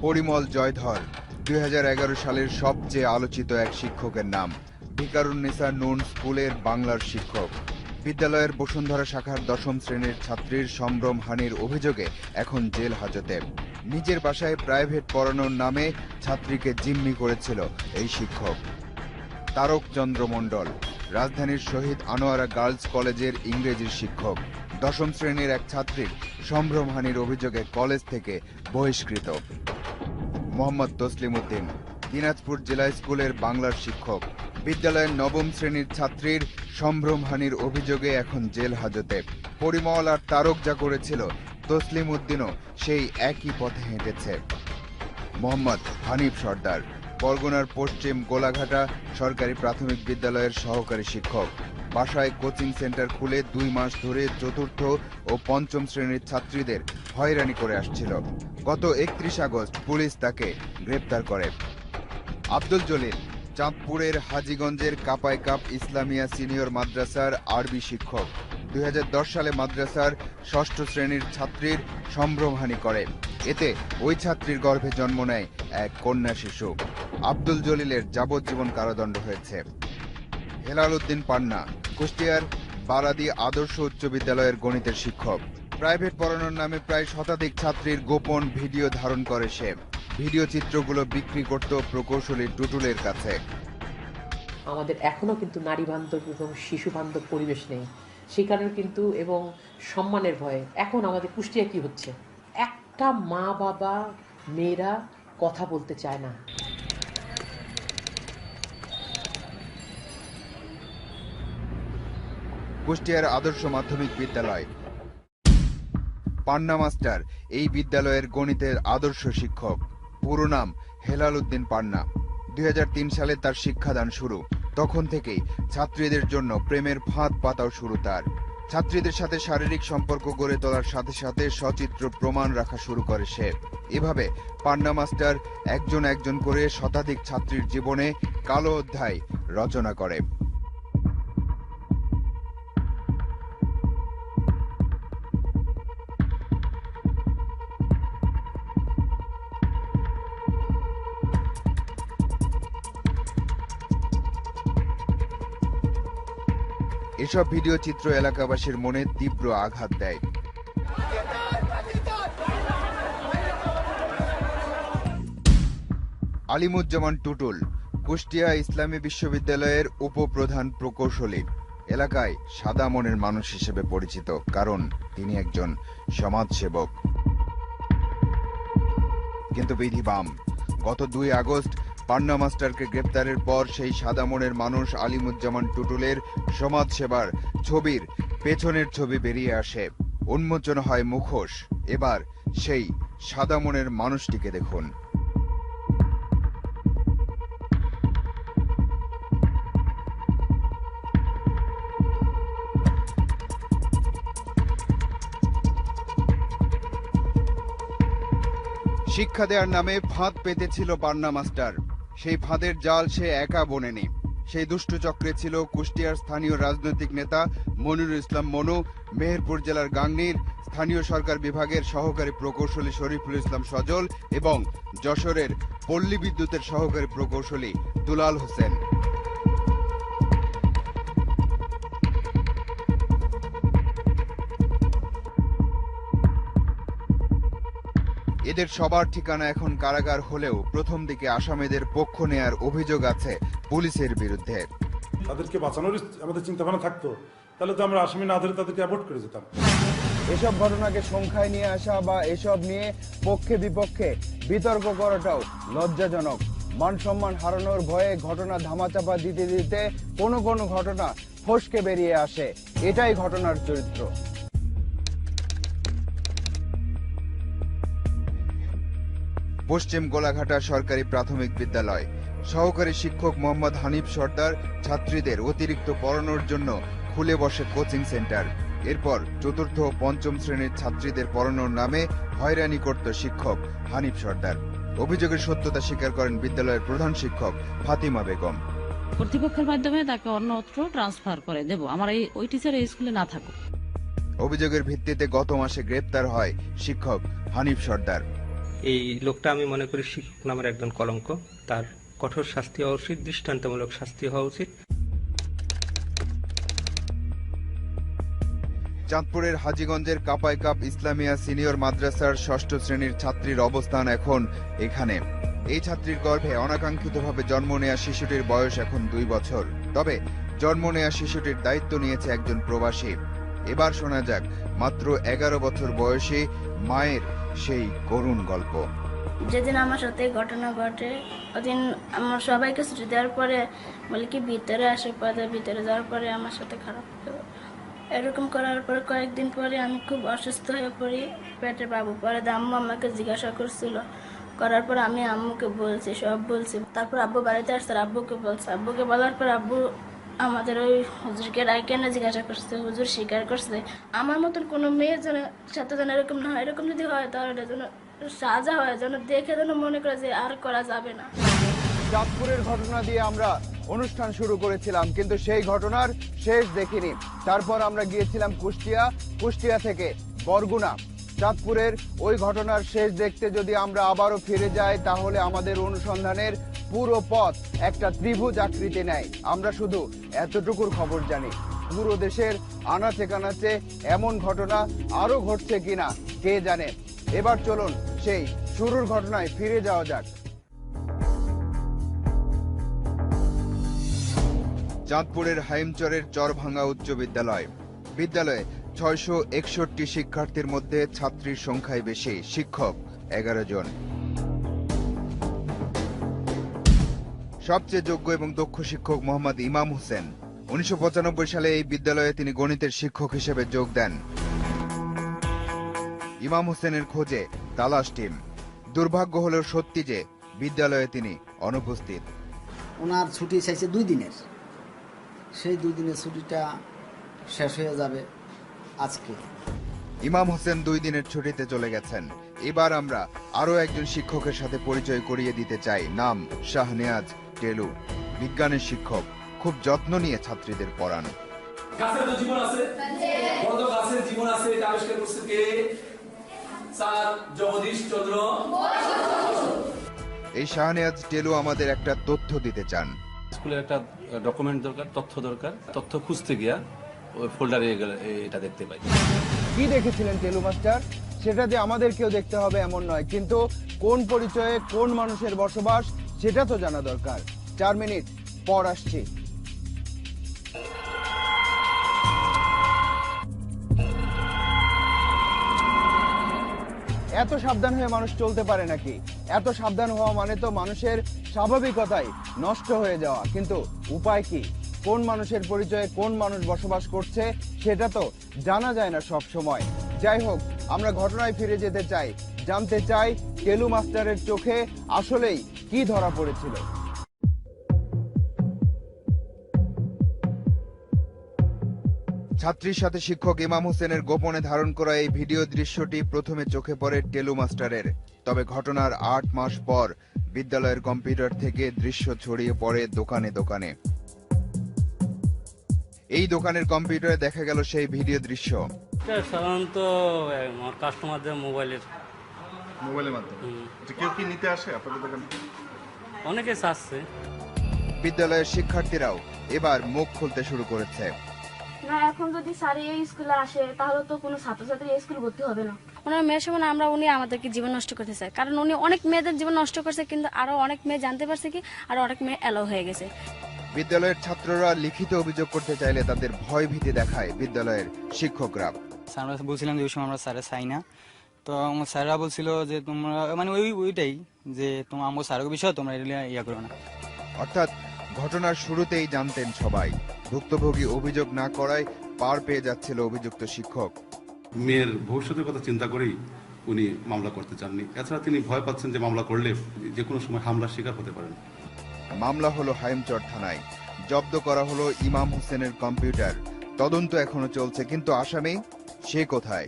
পরিমল জয়ধর 2011 সালের সবচেয়ে আলোচিত এক শিক্ষকের নাম। ভিকারুন্নিসা নুন স্কুলের বাংলার শিক্ষক। বিদ্যালয়ের বসুন্ধরা শাখার 10ম শ্রেণীর ছাত্রীর সম্ভ্রমহানির অভিযোগে এখন জেল হাজতে। নিজের বাসায় প্রাইভেট পড়ানোর নামে ছাত্রীকে জিম্মি করেছিল এই শিক্ষক। তারক চন্দ্র মণ্ডল রাজধানীর শহীদ আনোয়ারা গার্লস কলেজের ইংরেজির শিক্ষক। 10ম শ্রেণীর এক ছাত্রীর সম্ভ্রমহানির অভিযোগে কলেজ থেকে বহিষ্কৃত। মোহাম্মদ তসলিম উদ্দিন দিনাজপুর জেলা স্কুলের বাংলার শিক্ষক। বিদ্যালয়ের 9ম শ্রেণীর ছাত্রীর সম্ভ্রমহানির অভিযোগে এখন জেল হাজতে। পরিমল আর তারক যা করেছিল, তসলিম উদ্দিনও সেই একই পথে হেঁটেছে। মোহাম্মদ হানিফ সর্দার বরগুনার পশ্চিম গোলাঘাটা সরকারি প্রাথমিক বিদ্যালয়ের সহকারী শিক্ষক। বাসায় কোচিং সেন্টার খুলে 2 মাস ধরে 4র্থ ও 5ম শ্রেণীর ছাত্রীদের হয়রানি করে আসছিল। গত 31 আগস্ট পুলিশ তাকে গ্রেপ্তার করে। আব্দুল জলিল চাঁদপুরের হাজীগঞ্জের কাপাইকাপ ইসলামিয়া সিনিয়র মাদ্রাসার আরবি শিক্ষক। 2010 সালে মাদ্রাসার 6ষ্ঠ শ্রেণীর ছাত্রীর সম্ভ্রমহানি করে। এতে ওই ছাত্রীর গর্ভে জন্ম নেয় এক কন্যা শিশু। আব্দুল জলিলের যাবজ্জীবন কারাদণ্ড হয়েছে। হেলাল উদ্দিন পান্না কুষ্টিয়ার বারাদি আদর্শ উচ্চ বিদ্যালয়ের গণিতের শিক্ষক। প্রাইভেট পড়ানোর নামে প্রায় শতাধিক ছাত্রীর গোপন ভিডিও ধারণ করে সে। ভিডিও চিত্রগুলো বিক্রি করত প্রকৌশলী টুটুলের কাছে। আমাদের এখনো কিন্তু নারী বান্ধব এবং শিশু বান্ধব পরিবেশ নেই, সেই কারণে কিন্তু এবং সম্মানের ভয়ে এখন আমাদের কুষ্টিয়া কি হচ্ছে, একটা মা বাবা মেয়েরা কথা বলতে চায় না। কুষ্টিয়ার আদর্শ মাধ্যমিক বিদ্যালয়। পান্না মাস্টার এই বিদ্যালয়ের গণিতের আদর্শ শিক্ষক। পুরো নাম হেলাল উদ্দিন পান্না। 2003 সালে তার শিক্ষাদান শুরু। তখন থেকেই ছাত্রীদের জন্য প্রেমের ফাঁদ পাতাও শুরু তার। ছাত্রীদের সাথে শারীরিক সম্পর্ক গড়ে তোলার সাথে সাথে সচিত্র প্রমাণ রাখা শুরু করে সে। এভাবে পান্না মাস্টার একজন একজন করে শতাধিক ছাত্রীর জীবনে কালো অধ্যায় রচনা করে। এসব ভিডিও চিত্র এলাকাবাসীর মনে তীব্র আঘাত দেয়। আলিমুজ্জামান টুটুল কুষ্টিয়া ইসলামী বিশ্ববিদ্যালয়ের উপপ্রধান প্রকৌশলী। এলাকায় সাদা মনের মানুষ হিসেবে পরিচিত, কারণ তিনি একজন সমাজসেবক। কিন্তু বিধি বাম। গত 2 আগস্ট পান্না মাস্টারকে গ্রেপ্তারের পর সেই সাদা মনের মানুষ আলিমুজ্জামান টুটুলের সমাজসেবার ছবির পেছনের ছবি বেরিয়ে আসে। উন্মোচন হয় মুখোশ। এবার সেই সাদা মনের মানুষটিকে দেখুন। শিক্ষা দেওয়ার নামে ফাঁদ পেতেছিল পান্না মাস্টার। সেই ফাঁদের জাল সে একা বোনেনি। সেই দুষ্টু চক্রে ছিল কুষ্টিয়ার স্থানীয় রাজনৈতিক নেতা মনিরুল ইসলাম মনু, মেহেরপুর জেলার গাংনীর স্থানীয় সরকার বিভাগের সহকারী প্রকৌশলী শরীফুল ইসলাম সজল এবং যশোরের পল্লী বিদ্যুতের সহকারী প্রকৌশলী দুলাল হোসেন। এদের সবার ঠিকানা এখন কারাগার হলেও প্রথম দিকে আসামিদের পক্ষ নেয়ার অভিযোগ আছে পুলিশের বিরুদ্ধে। তাদেরকে বাঁচানোর আমাদের চিন্তাভাবনা থাকতো, তাহলে তো আমরা আসামি না ধরে তাদেরকে অ্যাভয়েড করে যেতাম। এসব ঘটনাকে সংখ্যায় নিয়ে আসা বা এসব নিয়ে পক্ষে বিপক্ষে বিতর্ক করাটাও লজ্জাজনক। মান সম্মান হারানোর ভয়ে ঘটনা ধামাচাপা দিতে দিতে কোনো কোনো ঘটনা ফসকে বেরিয়ে আসে। এটাই ঘটনার চরিত্র। পশ্চিম গোলাঘাটা সরকারি প্রাথমিক বিদ্যালয়। সহকারী শিক্ষক মোহাম্মদ হানিফ সর্দার ছাত্রীদের অতিরিক্ত পড়ানোর জন্য খুলে বসে কোচিং সেন্টার। এরপর 4র্থ ও 5ম শ্রেণীর ছাত্রীদের পড়ানোর নামে হয়রানি করত শিক্ষক হানিফ সর্দার। অভিযোগের সত্যতা স্বীকার করেন বিদ্যালয়ের প্রধান শিক্ষক ফাতিমা বেগম। কর্তৃপক্ষের মাধ্যমে তাকে অন্যত্র ট্রান্সফার করে দেব, আমার ওই টিচার এই স্কুলে না থাকুক। অভিযোগের ভিত্তিতে গত মাসে গ্রেপ্তার হয় শিক্ষক হানিফ সর্দার। এই লোকটা আমি মনে করি শিক্ষক নামের একজন কলঙ্ক। তার কঠোর শাস্তি হওয়া উচিত, দৃষ্টান্তমূলক শাস্তি হওয়া উচিত। চাঁদপুরের হাজীগঞ্জের কাপাইকাপ ইসলামিয়া সিনিয়র মাদ্রাসার ৬ষ্ঠ শ্রেণীর ছাত্রীর অবস্থান এখন এখানে। এই ছাত্রীর গর্ভে অনাকাঙ্ক্ষিতভাবে জন্ম নেয়া শিশুটির বয়স এখন ২ বছর। তবে জন্ম নেয়া শিশুটির দায়িত্ব নিয়েছে একজন প্রবাসী। এবার শোনা যাক মাত্র ১১ বছর বয়সী মায়ের সেই করুণ গল্প। যেদিন আমার সাথে ঘটনা ঘটে ওদিন আমার সবাইকে ছুটি দেওয়ার পরে বলে কি ভিতরে আসে, পরে ভিতরে যাওয়ার পরে আমার সাথে খারাপ হলো। এরকম করার পর কয়েকদিন পরে আমি খুব অসুস্থ হয়ে পড়ি, পেটে বাবু। পরে আম্মু আমাকে জিজ্ঞাসা করছিল, করার পর আমি আম্মুকে বলছি, সব বলছি। তারপর আব্বু বাড়িতে আসছে, আব্বুকে বলছে। আব্বুকে বলার পর আব্বু আমাদের ওই হুজুরকে ডাইকে এনে জিজ্ঞাসা করছে। হুজুর স্বীকার করছে আমার মতন কোনো মেয়ের যেন সাথে যেন এরকম না হয়। এরকম যদি হয় তাহলে যেন সাজা হয়, যেন দেখে যেন মনে করে যে আর করা যাবে না। চাঁদপুরের ঘটনা দিয়ে আমরা অনুষ্ঠান শুরু করেছিলাম, কিন্তু সেই ঘটনার শেষ দেখিনি। তারপর আমরা গিয়েছিলাম কুষ্টিয়া থেকে বরগুনা। চাঁদপুরের ওই ঘটনার শেষ দেখতে যদি আমরা আবারও ফিরে যাই, তাহলে আমাদের অনুসন্ধানের পুরো পথ একটা ত্রিভুজ আকৃতি নেয়। আমরা শুধু এতটুকুর খবর জানি, পুরো দেশের আনাচে কানাচে এমন ঘটনা আরো ঘটছে কিনা কে জানে। এবার চলুন সেই শুরুর ঘটনায় ফিরে যাওয়া যাক। চাঁদপুরের হাইমচরের চরভাঙ্গা উচ্চ বিদ্যালয়। বিদ্যালয়ে ৬৬১ শিক্ষার্থীর মধ্যে ছাত্রীর সংখ্যাই বেশি, শিক্ষক ১১ জন। সবচেয়ে যোগ্য এবং দক্ষ শিক্ষক মোহাম্মদ ইমাম হোসেন। ১৯৯৫ সালে এই বিদ্যালয়ে তিনি গণিতের শিক্ষক হিসেবে যোগ দেন। ইমাম হোসেনের খোঁজে তালাশ টিম। দুর্ভাগ্য হলেও সত্যি যে বিদ্যালয়ে তিনি অনুপস্থিত। ওনার ছুটি চাইছে ২ দিনের, সেই ২ দিনের ছুটিটা শেষ হয়ে যাবে আজকে। ইমাম হোসেন ২ দিনের ছুটিতে চলে গেছেন। এবার আমরা আরো একজন শিক্ষকের সাথে পরিচয় করিয়ে দিতে চাই। নাম শাহনেয়াজ টেলু, বিজ্ঞানের শিক্ষক। খুব যত্ন নিয়ে ছাত্রীদের পড়ান। গাছের তো জীবন আছে, বড় গাছের জীবন আছে। এটা আবিষ্কার করছে কে? স্যার জগদীশ চন্দ্র বসু। এই শাহনেয়াজ টেলু আমাদের একটা তথ্য দিতে চান। স্কুলের একটা ডকুমেন্ট দরকার, তথ্য দরকার। তথ্য খুঁজতে গিয়া ওই ফোল্ডারে এটা দেখতে পাই। কি দেখেছিলেন টেলু মাস্টার? সেটা যে আমাদেরকেও দেখতে হবে এমন নয়, কিন্তু কোন পরিচয়ে কোন মানুষের বসবাস সেটা তো জানা দরকার। 4 মিনিট পর আসছি। এত সাবধান হয়ে মানুষ চলতে পারে নাকি? এত সাবধান হওয়া মানে তো মানুষের স্বাভাবিকতাই নষ্ট হয়ে যাওয়া। কিন্তু উপায় কি? কোন মানুষের পরিচয়ে কোন মানুষ বসবাস করছে সেটা তো জানা যায় না সব সময়। যাই হোক, আমরা ঘটনায় ফিরে যেতে চাই, জানতে চাই টেলু মাস্টারের চোখে আসলেই কি ধরা পড়েছিল। ছাত্রীর সাথে শিক্ষক ইমাম হোসেনের গোপনে ধারণ করা এই ভিডিও দৃশ্যটি প্রথমে চোখে পড়ে টেলু মাস্টারের। তবে ঘটনার ৮ মাস পর বিদ্যালয়ের কম্পিউটার থেকে দৃশ্য ছড়িয়ে পড়ে দোকানে দোকানে। এই দোকানের কম্পিউটারে দেখা গেল সেই ভিডিও দৃশ্য। সাধারণত কাস্টমারদের মোবাইলের মাধ্যমে কেউ কি নিতে আসে আপনাদের দোকানে? অনেকে আসছে। বিদ্যালয়ের শিক্ষার্থীরাও এবার মুখ খুলতে শুরু করেছে। না, এখন যদি স্যার এই স্কুলে আসে তাহলে তো কোনো ছাত্রছাত্রী এই স্কুলে ভর্তি হবে না। ওনার মেয়ের সময় উনি আমাদেরকে জীবন নষ্ট করতে চায়, কারণ উনি অনেক মেয়েদের জীবন নষ্ট করছে, কিন্তু আরো অনেক মেয়ে জানতে পারছে কি আরো অনেক মেয়ে এলো হয়ে গেছে। বিদ্যালয়ের ছাত্ররা লিখিত অভিযোগ করতে চাইলে তাদের ভয় ভীতি দেখায় বিদ্যালয়ের শিক্ষকরা। স্যার বলছিলাম যে ওই সময় আমরা স্যারের চাই না, তো আমার স্যাররা বলছিল যে তোমরা মানে ওইটাই যে তোমার আমার স্যারের বিষয় তোমরা ইয়া করো না। অর্থাৎ ঘটনার শুরুতেই জানতেন সবাই, ভুক্তভোগী অভিযোগ না করায় পার পেয়ে যাচ্ছিল অভিযুক্ত শিক্ষক। মেয়ের ভবিষ্যতের কথা চিন্তা করেই উনি মামলা করতে চাননি। এছাড়া তিনি ভয় পাচ্ছেন যে মামলা করলে যে কোনো সময় হামলার শিকার হতে পারেন। মামলা হলো হাইমচর থানায়। জব্দ করা হলো ইমাম হোসেনের কম্পিউটার। তদন্ত এখনো চলছে, কিন্তু আসামি সে কোথায়?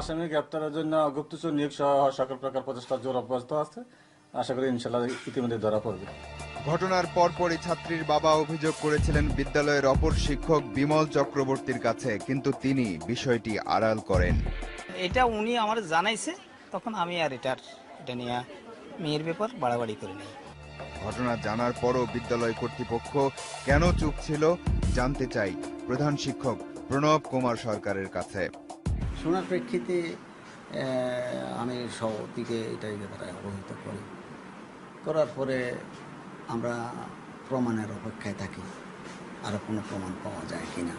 আসামি গ্রেপ্তারের জন্য গুপ্তচর নিয়োগ সহ সকল প্রকার প্রচেষ্টা জোর অব্যাহত আছে। আশা করি ইনশাআল্লাহ ইতিমধ্যে ধরা পড়বে। ঘটনার পরপরই ছাত্রীর বাবা অভিযোগ করেছিলেন বিদ্যালয়ের অপর শিক্ষক বিমল চক্রবর্তীর কাছে, কিন্তু তিনি বিষয়টি আড়াল করেন। এটা উনি আমার জানাইছে, তখন আমি আর এটার এটা নিয়ে মেয়ের ব্যাপার বাড়াবাড়ি করে নেই। ঘটনা জানার পরও বিদ্যালয় কর্তৃপক্ষ কেন চুপ ছিল জানতে চাই প্রধান শিক্ষক প্রণব কুমার সরকারের কাছে। শোনার প্রেক্ষিতে আমি সভাপতিকে এটাই ব্যাপারে অবহিত করার পরে আমরা প্রমাণের অপেক্ষায় থাকি, আরো কোনো প্রমাণ পাওয়া যায় কিনা।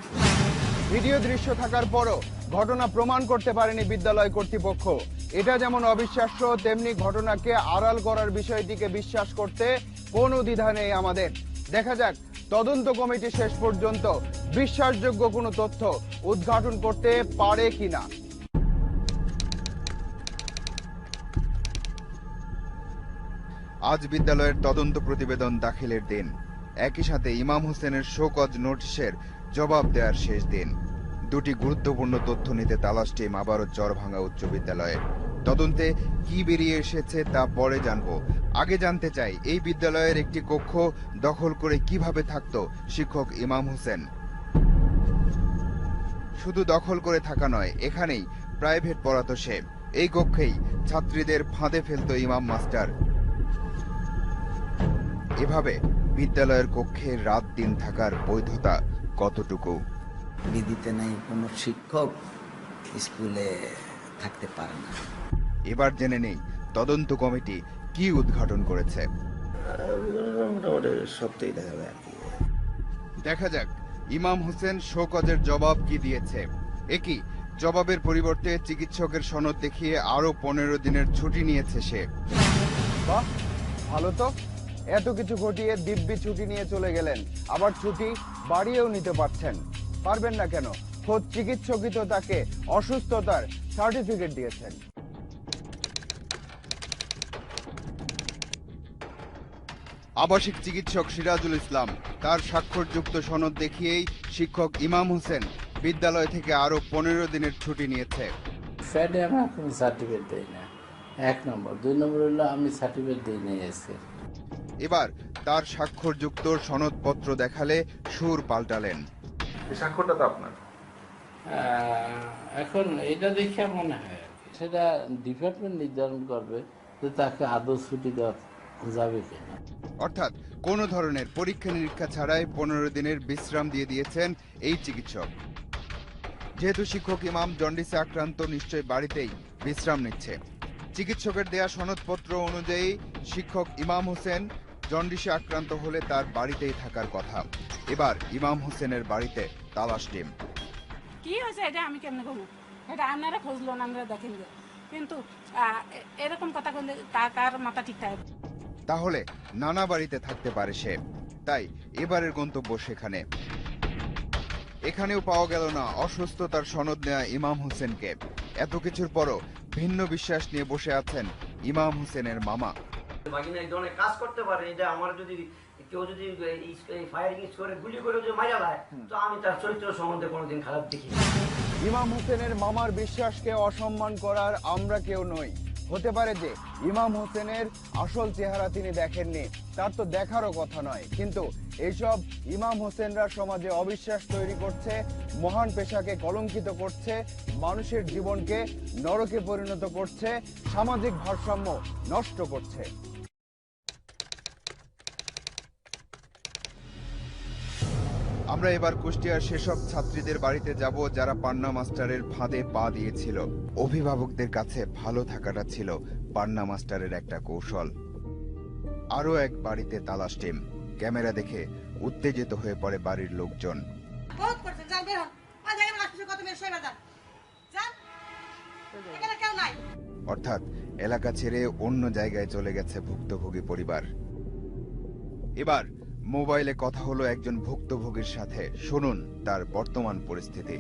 ভিডিও দৃশ্য থাকার পরও ঘটনা প্রমাণ করতে পারেনি বিদ্যালয় কর্তৃপক্ষ। এটা যেমন অবিশ্বাস্য, তেমনি ঘটনাকে আড়াল করার বিষয়টিকে বিশ্বাস করতে কোনো দ্বিধা নেই আমাদের। দেখা যাক তদন্ত কমিটি শেষ পর্যন্ত বিশ্বাসযোগ্য কোনো তথ্য উদ্ঘাটন করতে পারে কিনা। আজ বিদ্যালয়ের তদন্ত প্রতিবেদন দাখিলের দিন, একই সাথে ইমাম হোসেনের শোকজ নোটিশের জবাব দেওয়ার শেষ দিন। দুটি গুরুত্বপূর্ণ তথ্য নিতে তালাশ টিম আবারও চরভাঙ্গা উচ্চ বিদ্যালয়ে। তদন্তে কি বেরিয়ে এসেছে তা পরে জানবো। আগে জানতে চাই এই বিদ্যালয়ের একটি কক্ষ দখল করে কিভাবে থাকতো শিক্ষক ইমাম হোসেন। শুধু দখল করে থাকা নয়, এখানেই প্রাইভেট পড়াতো সে। এই কক্ষেই ছাত্রীদের ফাঁদে ফেলতো ইমাম মাস্টার। এভাবে বিদ্যালয়ের কক্ষে রাত দিন থাকার বৈধতা কতটুকু? বিধিতে নেই কোনো শিক্ষক স্কুলে থাকতে পারে না। এবার জেনে নেই তদন্ত কমিটি কি উদ্ঘাটন করেছে। সত্যিই দেখা যায়। দেখা যাক ইমাম হোসেন শোকজের জবাব কি দিয়েছে। একই জবাবের পরিবর্তে চিকিৎসকের সনদ দেখিয়ে আরো 15 দিনের ছুটি নিয়েছে সে। বাহ, ভালো তো। এত কিছু ঘটিয়ে দিব্যি ছুটি নিয়ে চলে গেলেন, আবার ছুটি বাড়িয়েও নিতে পারবেন না কেন? খোদ চিকিৎসকই তো তাকে অসুস্থতার সার্টিফিকেট দিয়েছেন। আবাসিক চিকিৎসক সিরাজুল ইসলাম তার স্বাক্ষরযুক্ত সনদ দেখিয়েই শিক্ষক ইমাম হোসেন বিদ্যালয় থেকে আরো 15 দিনের ছুটি নিয়েছে। ফ্যাডে আমার কোনো সার্টিফিকেট দেই না, 1 নম্বর। 2 নম্বর হলো আমি সার্টিফিকেট দিই না এসে। এবার তার স্বাক্ষরযুক্ত সনদপত্র দেখালে সুর পাল্টালেন। স্বাক্ষরটা তো আপনার। এখন এটা দেখে মনে হয় সেটা ডিপার্টমেন্ট নির্ধারণ করবে যে তাকে আদৌ ছুটি দেওয়া যাবে কিনা। অর্থাৎ কোন ধরনের পরীক্ষা নিরীক্ষা ছাড়াই 15 দিনের বিশ্রাম দিয়ে দিয়েছেন এই চিকিৎসক। যেহেতু শিক্ষক ইমাম জন্ডিসে আক্রান্ত, নিশ্চয়ই বাড়িতেই বিশ্রাম নিচ্ছে। চিকিৎসকের দেয়া সনদপত্র অনুযায়ী শিক্ষক ইমাম হোসেন জন্ডিসে আক্রান্ত হলে তার বাড়িতেই থাকার কথা। এবার ইমাম হোসেনের বাড়িতে তালাশ টিম। কি হয়েছে এটা আমি কেমনে বলবো, এটা আপনারা খুঁজলো না, আমরা দেখেন, কিন্তু এরকম কথা বললে তার মাথা ঠিক থাকে। তাহলে নানা বাড়িতে থাকতে পারে সে, তাই এবারের গন্তব্য সেখানে। এখানেও পাওয়া গেল না অসুস্থতার সনদ নেয়া ইমাম হোসেনকে। এত কিছুর পরও ভিন্ন বিশ্বাস নিয়ে বসে আছেন ইমাম হোসেনের মামা। কাজ করতে পারে, এটা আমার যদি কেউ যদি ফায়ারিং করে গুলি করে যে মারা যায়, তো আমি তার চরিত্র সম্বন্ধে কোনোদিন খারাপ দেখি। ইমাম হোসেনের মামার বিশ্বাসকে অসম্মান করার আমরা কেউ নই। হতে পারে যে ইমাম হোসেনের আসল চেহারা তিনি দেখেননি, তার তো দেখারও কথা নয়, কিন্তু এইসব ইমাম হোসেনরা সমাজে অবিশ্বাস তৈরি করছে, মহান পেশাকে কলঙ্কিত করছে, মানুষের জীবনকে নরকে পরিণত করছে, সামাজিক ভারসাম্য নষ্ট করছে। আমরা এবার কুষ্টিয়ার সেসব ছাত্রীদের বাড়িতে যাব যারা পান্না মাস্টারের ফাঁদে পা দিয়েছিল। অভিভাবকদের কাছে ভালো থাকাটা ছিল পান্না মাস্টারের একটা কৌশল। আরো এক বাড়িতে তালাশ টিম। ক্যামেরা দেখে উত্তেজিত হয়ে পড়ে বাড়ির লোকজন। অর্থাৎ এলাকা ছেড়ে অন্য জায়গায় চলে গেছে ভুক্তভোগী পরিবার। এবার মোবাইলে কথা হলো একজন ভুক্তভোগীর সাথে, শুনুন তার বর্তমান পরিস্থিতি।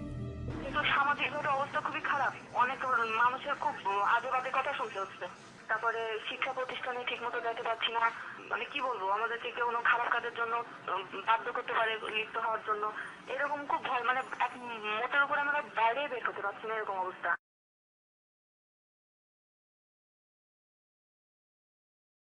সামাজিকভাবে অবস্থা খুবই খারাপ, অনেক মানুষের খুব আজে বাজে কথা শুনতে হচ্ছে। তারপরে শিক্ষা প্রতিষ্ঠানে ঠিক মতো যেতে পারছি না, মানে কি বলবো, আমাদেরকে কেউ কোনো খারাপ কাজের জন্য বাধ্য করতে পারে লিপ্ত হওয়ার জন্য, এরকম খুব ভয়, মানে মোটের উপরে আমরা বাইরে বের হতে পারছি না, এরকম অবস্থা।